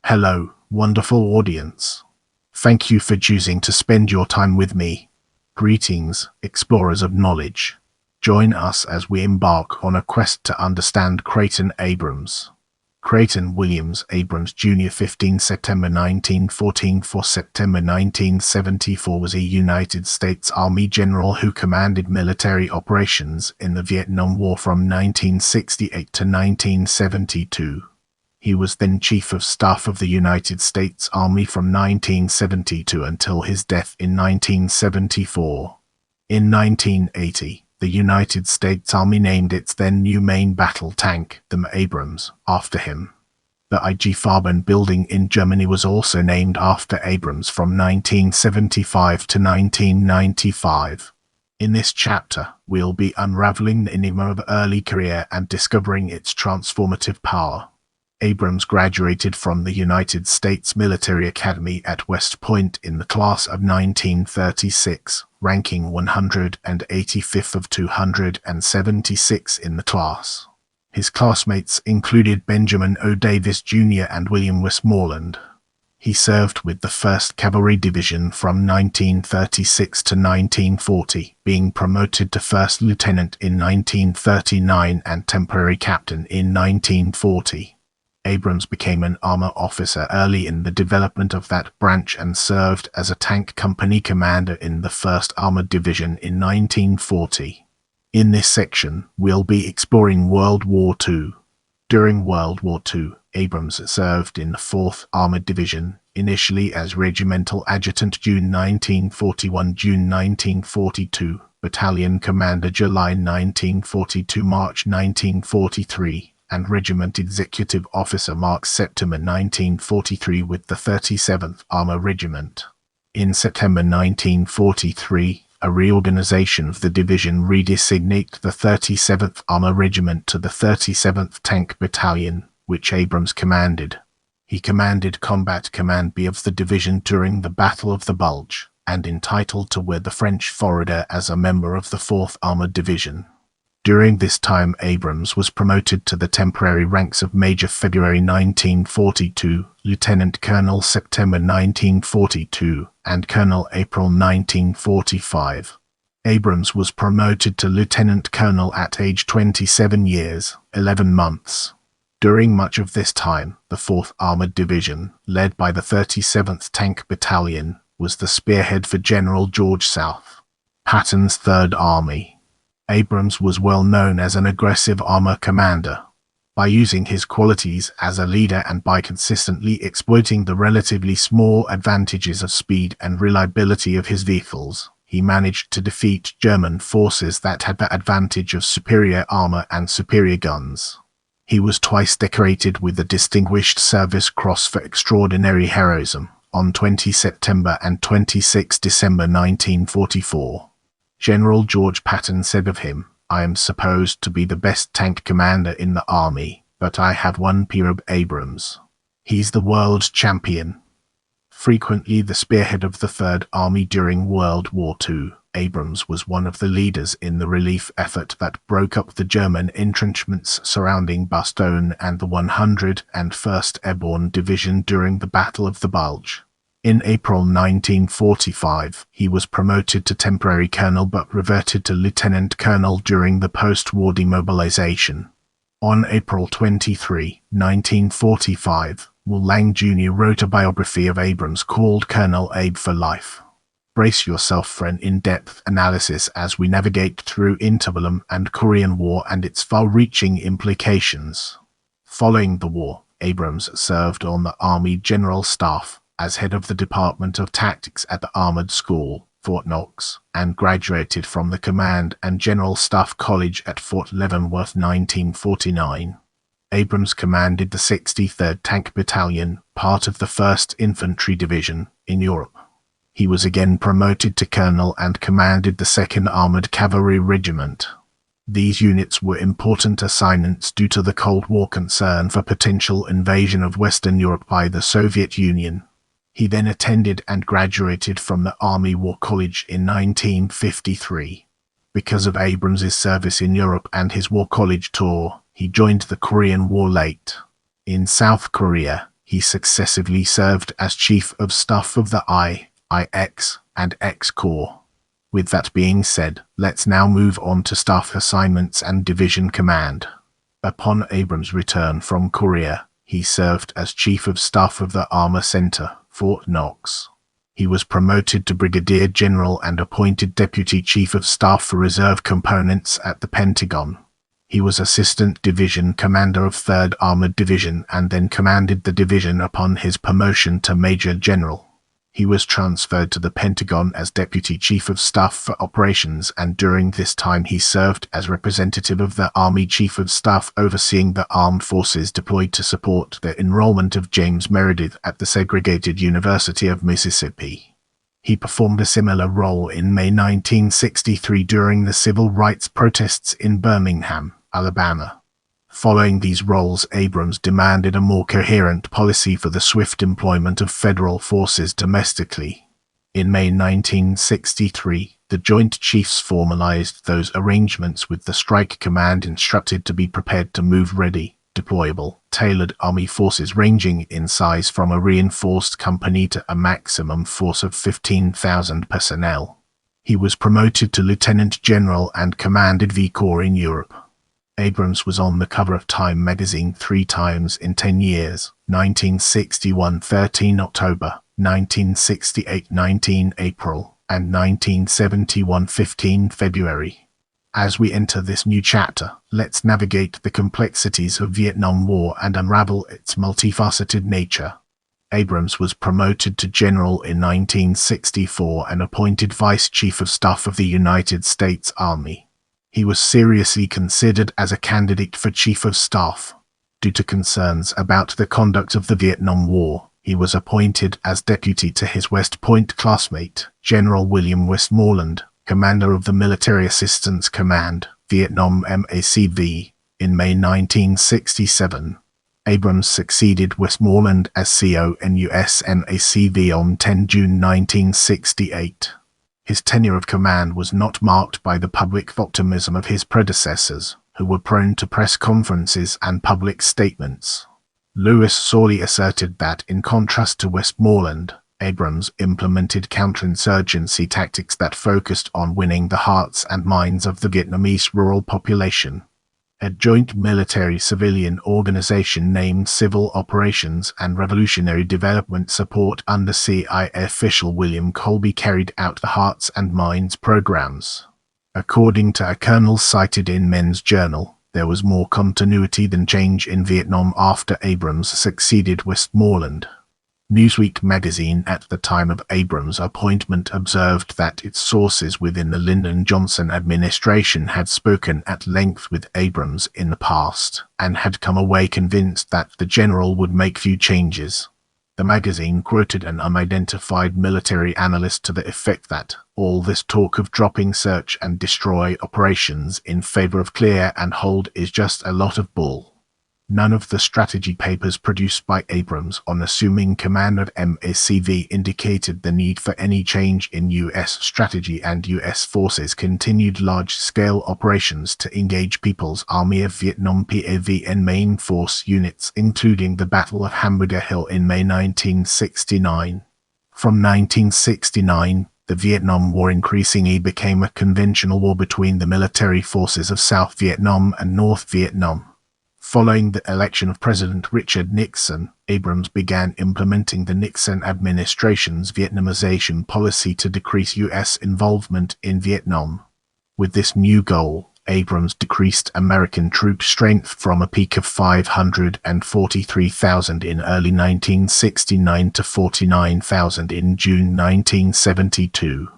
Hello, wonderful audience. Thank you for choosing to spend your time with me. Greetings, explorers of knowledge. Join us as we embark on a quest to understand Creighton Abrams. Creighton Williams Abrams Junior, 15 September 1914 – 4 September 1974, was a United States Army general who commanded military operations in the Vietnam War from 1968 to 1972. He was then Chief of Staff of the United States Army from 1972 until his death in 1974. In 1980, the United States Army named its then new main battle tank, the M1 Abrams, after him. The IG Farben building in Germany was also named after Abrams from 1975 to 1995. In this chapter, we'll be unraveling the enigma of early career and discovering its transformative power. Abrams graduated from the United States Military Academy at West Point in the class of 1936, ranking 185th of 276 in the class. His classmates included Benjamin O. Davis Jr. and William Westmoreland. He served with the 1st Cavalry Division from 1936 to 1940, being promoted to first lieutenant in 1939 and temporary captain in 1940. Abrams became an armor officer early in the development of that branch and served as a tank company commander in the 1st Armored Division in 1940. In this section, we'll be exploring World War II. During World War II, Abrams served in the 4th Armored Division, initially as Regimental Adjutant June 1941–June 1942, Battalion Commander July 1942–March 1943, and Regiment Executive Officer March–September 1943 with the 37th Armor Regiment. In September 1943, a reorganization of the division redesignated the 37th Armor Regiment to the 37th Tank Battalion, which Abrams commanded. He commanded Combat Command B of the division during the Battle of the Bulge, and entitled to wear the French fourrure as a member of the 4th Armored Division. During this time, Abrams was promoted to the temporary ranks of Major February 1942, Lieutenant Colonel September 1942, and Colonel April 1945. Abrams was promoted to Lieutenant Colonel at age 27 years, 11 months. During much of this time, the 4th Armored Division, led by the 37th Tank Battalion, was the spearhead for General George South Patton's Third Army. Abrams was well known as an aggressive armor commander. By using his qualities as a leader and by consistently exploiting the relatively small advantages of speed and reliability of his vehicles, he managed to defeat German forces that had the advantage of superior armor and superior guns. He was twice decorated with the Distinguished Service Cross for extraordinary heroism, on 20 September and 26 December 1944. General George Patton said of him, "I am supposed to be the best tank commander in the army, but I have one peer of Abrams. He's the world champion." Frequently the spearhead of the Third Army during World War II, Abrams was one of the leaders in the relief effort that broke up the German entrenchments surrounding Bastogne and the 101st Airborne Division during the Battle of the Bulge. In April 1945, he was promoted to temporary colonel but reverted to lieutenant colonel during the post-war demobilization. On April 23, 1945, Will Lang Jr. wrote a biography of Abrams called Colonel Abe for Life. Brace yourself for an in-depth analysis as we navigate through Interbellum and Korean War and its far-reaching implications. Following the war, Abrams served on the Army General Staff as head of the Department of Tactics at the Armored School, Fort Knox, and graduated from the Command and General Staff College at Fort Leavenworth 1949. Abrams commanded the 63rd Tank Battalion, part of the 1st Infantry Division, in Europe. He was again promoted to colonel and commanded the 2nd Armored Cavalry Regiment. These units were important assignments due to the Cold War concern for potential invasion of Western Europe by the Soviet Union. He then attended and graduated from the Army War College in 1953. Because of Abrams' service in Europe and his War College tour, he joined the Korean War late. In South Korea, He successively served as Chief of Staff of the I, IX, and X Corps. With that being said, let's now move on to staff assignments and division command. Upon Abrams' return from Korea, he served as Chief of Staff of the Armor Center, Fort Knox. He was promoted to Brigadier General and appointed Deputy Chief of Staff for Reserve Components at the Pentagon. He was Assistant Division Commander of 3rd Armored Division and then commanded the division upon his promotion to Major General. He was transferred to the Pentagon as Deputy Chief of Staff for Operations, and during this time he served as representative of the Army Chief of Staff overseeing the armed forces deployed to support the enrollment of James Meredith at the segregated University of Mississippi. He performed a similar role in May 1963 during the civil rights protests in Birmingham, Alabama. Following these roles, Abrams demanded a more coherent policy for the swift employment of federal forces domestically. In May 1963, the Joint Chiefs formalized those arrangements with the Strike Command instructed to be prepared to move ready, deployable, tailored Army forces ranging in size from a reinforced company to a maximum force of 15,000 personnel. He was promoted to Lieutenant General and commanded V Corps in Europe. Abrams was on the cover of Time magazine 3 times in 10 years, 1961 13 October, 1968 19 April, and 1971 15 February. As we enter this new chapter, let's navigate the complexities of Vietnam War and unravel its multifaceted nature. Abrams was promoted to general in 1964 and appointed Vice Chief of Staff of the United States Army. He was seriously considered as a candidate for Chief of Staff. Due to concerns about the conduct of the Vietnam War, he was appointed as deputy to his West Point classmate, General William Westmoreland, commander of the Military Assistance Command, Vietnam MACV, in May 1967. Abrams succeeded Westmoreland as CONUS MACV on 10 June 1968. His tenure of command was not marked by the public optimism of his predecessors, who were prone to press conferences and public statements. Lewis Sawley asserted that, in contrast to Westmoreland, Abrams implemented counterinsurgency tactics that focused on winning the hearts and minds of the Vietnamese rural population. A joint military-civilian organization named Civil Operations and Revolutionary Development Support under CIA official William Colby carried out the Hearts and Minds programs. According to a colonel cited in Men's Journal, there was more continuity than change in Vietnam after Abrams succeeded Westmoreland. Newsweek magazine at the time of Abrams' appointment observed that its sources within the Lyndon Johnson administration had spoken at length with Abrams in the past, and had come away convinced that the general would make few changes. The magazine quoted an unidentified military analyst to the effect that all this talk of dropping search and destroy operations in favor of clear and hold is just a lot of bull. None of the strategy papers produced by Abrams on assuming command of MACV indicated the need for any change in U.S. strategy, and U.S. forces continued large-scale operations to engage People's Army of Vietnam PAVN main force units, including the Battle of Hamburger Hill in May 1969. From 1969, the Vietnam War increasingly became a conventional war between the military forces of South Vietnam and North Vietnam. Following the election of President Richard Nixon, Abrams began implementing the Nixon administration's Vietnamization policy to decrease U.S. involvement in Vietnam. With this new goal, Abrams decreased American troop strength from a peak of 543,000 in early 1969 to 49,000 in June 1972.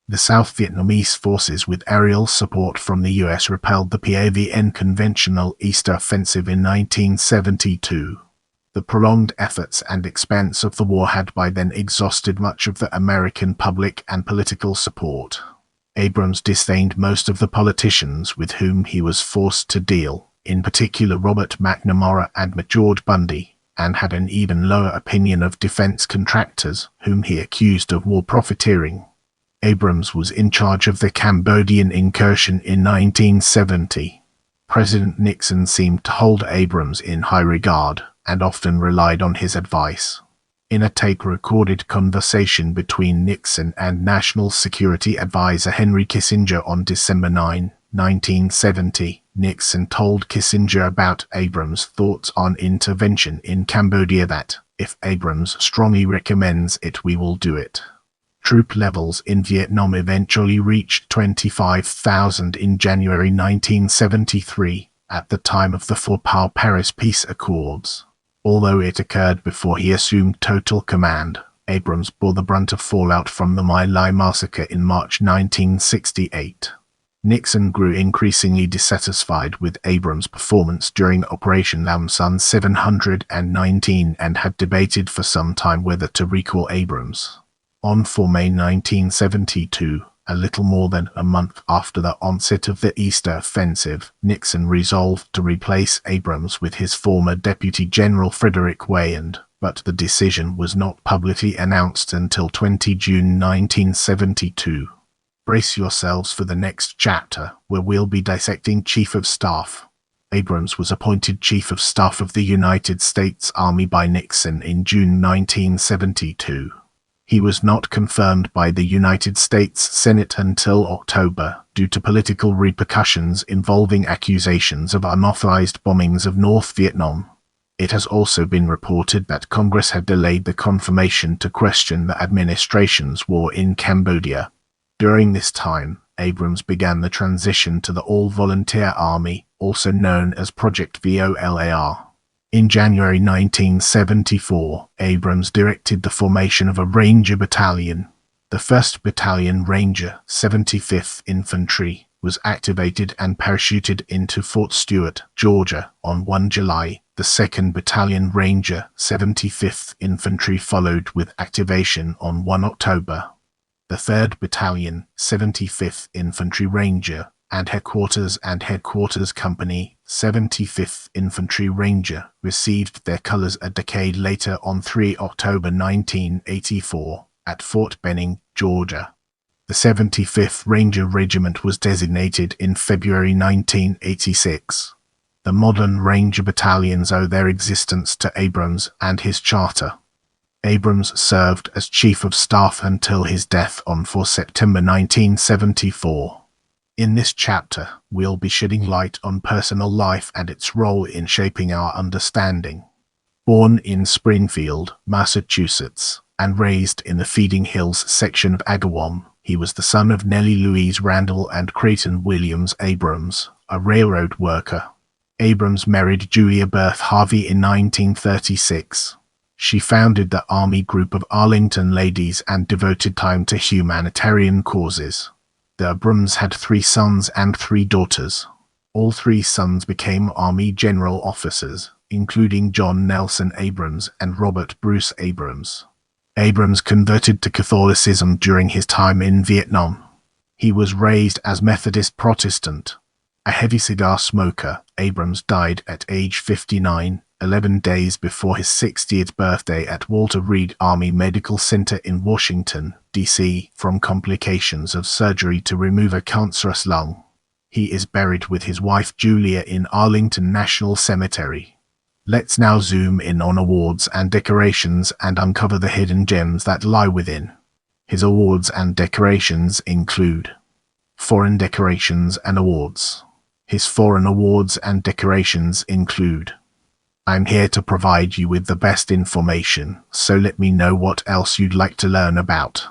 The South Vietnamese forces with aerial support from the U.S. repelled the PAVN conventional East Offensive in 1972. The prolonged efforts and expense of the war had by then exhausted much of the American public and political support. Abrams disdained most of the politicians with whom he was forced to deal, in particular Robert McNamara and George Bundy, and had an even lower opinion of defense contractors, whom he accused of war profiteering. Abrams was in charge of the Cambodian incursion in 1970. President Nixon seemed to hold Abrams in high regard, and often relied on his advice. In a tape-recorded conversation between Nixon and National Security Advisor Henry Kissinger on December 9, 1970, Nixon told Kissinger about Abrams' thoughts on intervention in Cambodia that, "If Abrams strongly recommends it, we will do it." Troop levels in Vietnam eventually reached 25,000 in January 1973, at the time of the Four-Power Paris Peace Accords. Although it occurred before he assumed total command, Abrams bore the brunt of fallout from the My Lai massacre in March 1968. Nixon grew increasingly dissatisfied with Abrams' performance during Operation Lam Son 719 and had debated for some time whether to recall Abrams. On 4 May 1972, a little more than a month after the onset of the Easter Offensive, Nixon resolved to replace Abrams with his former Deputy General Frederick Wayand, but the decision was not publicly announced until 20 June 1972. Brace yourselves for the next chapter, where we'll be dissecting Chief of Staff. Abrams was appointed Chief of Staff of the United States Army by Nixon in June 1972. He was not confirmed by the United States Senate until October, due to political repercussions involving accusations of unauthorized bombings of North Vietnam. It has also been reported that Congress had delayed the confirmation to question the administration's war in Cambodia. During this time, Abrams began the transition to the All-Volunteer Army, also known as Project VOLAR. In January 1974, Abrams directed the formation of a Ranger Battalion. The 1st Battalion Ranger, 75th Infantry, was activated and parachuted into Fort Stewart, Georgia, on 1 July. The 2nd Battalion Ranger, 75th Infantry followed with activation on 1 October. The 3rd Battalion, 75th Infantry Ranger, and Headquarters Company, 75th Infantry Ranger, received their colors a decade later on 3 October 1984 at Fort Benning, Georgia. The 75th Ranger Regiment was designated in February 1986. The modern Ranger battalions owe their existence to Abrams and his charter. Abrams served as Chief of Staff until his death on 4 September 1974. In this chapter, we'll be shedding light on personal life and its role in shaping our understanding. Born in Springfield, Massachusetts, and raised in the Feeding Hills section of Agawam, he was the son of Nellie Louise Randall and Creighton Williams Abrams, a railroad worker. Abrams married Julia Berth Harvey in 1936. She founded the Army Group of Arlington Ladies and devoted time to humanitarian causes. The Abrams had 3 sons and 3 daughters. All 3 sons became Army general officers, including John Nelson Abrams and Robert Bruce Abrams. Abrams converted to Catholicism during his time in Vietnam. He was raised as Methodist Protestant. A heavy cigar smoker, Abrams died at age 59, 11 days before his 60th birthday at Walter Reed Army Medical Center in Washington, D.C., from complications of surgery to remove a cancerous lung. He is buried with his wife Julia in Arlington National Cemetery. Let's now zoom in on awards and decorations and uncover the hidden gems that lie within. His awards and decorations include foreign decorations and awards. His foreign awards and decorations include: I'm here to provide you with the best information, so let me know what else you'd like to learn about.